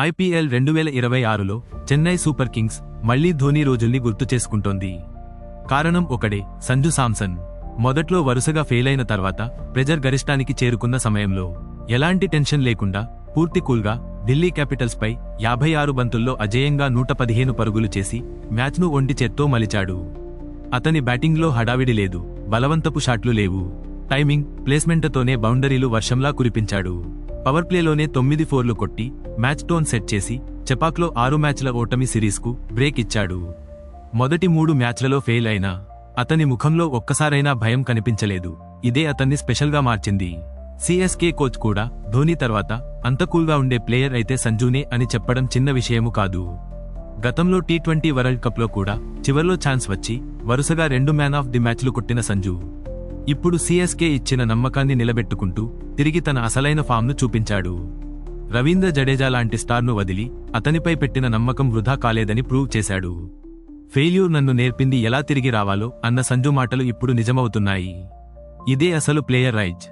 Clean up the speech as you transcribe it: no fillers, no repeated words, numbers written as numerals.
IPL 2026లో Chennai super Kings మళ్లీ ధోనీ రోజుల్ని గుర్తు చేసుకుంటోంది. కారణం ఒకడే, సంజు శాంసన్. మొదట్లో వరుసగా ఫెయిలైన తర్వాత ప్రెజర్ గరిష్టానికి చేరుకున్న సమయంలో ఎలాంటి టెన్షన్ లేకుండా పూర్తి కూల్గా ఢిల్లీ క్యాపిటల్స్పై 56 బంతుల్లో అజేయంగా 115 పరుగులు చేసి మ్యాచ్ను ఒంటి చేత్తో మలిచాడు. అతని బ్యాటింగ్లో హడావిడి లేదు, బలవంతపు షాట్లు లేవు. టైమింగ్, ప్లేస్మెంట్తోనే బౌండరీలు వర్షంలా కురిపించాడు. పవర్ ప్లేలోనే 9 ఫోర్లు కొట్టి మ్యాచ్ టోన్ సెట్ చేసి చెపాక్లో 6 మ్యాచ్ల ఓటమి సిరీస్కు బ్రేక్ ఇచ్చాడు. మొదటి 3 మ్యాచ్లలో ఫెయిల్ అయినా అతని ముఖంలో ఒక్కసారైనా భయం కనిపించలేదు. ఇదే అతన్ని స్పెషల్గా మార్చింది. సిఎస్కే కోచ్ కూడా ధోనీ తర్వాత అంత కూల్గా ఉండే ప్లేయర్ అయితే సంజూనే అని చెప్పడం చిన్న విషయము కాదు. గతంలో టీ20 వరల్డ్ కప్లో కూడా చివర్లో ఛాన్స్ వచ్చి వరుసగా 2 మ్యాన్ ఆఫ్ ది మ్యాచ్లు కొట్టిన సంజు ఇప్పుడు సిఎస్కే ఇచ్చిన నమ్మకాన్ని నిలబెట్టుకుంటూ తిరిగి తన అసలైన ఫామ్ను చూపించాడు. రవీంద్ర జడేజా లాంటి స్టార్ను వదిలి అతనిపై పెట్టిన నమ్మకం వృధా కాలేదని ప్రూవ్ చేశాడు. ఫెయిల్యూర్ నన్ను నేర్పింది ఎలా తిరిగి రావాలో అన్న సంజు మాటలు ఇప్పుడు నిజమవుతున్నాయి. ఇదే అసలు ప్లేయర్ రైజ్.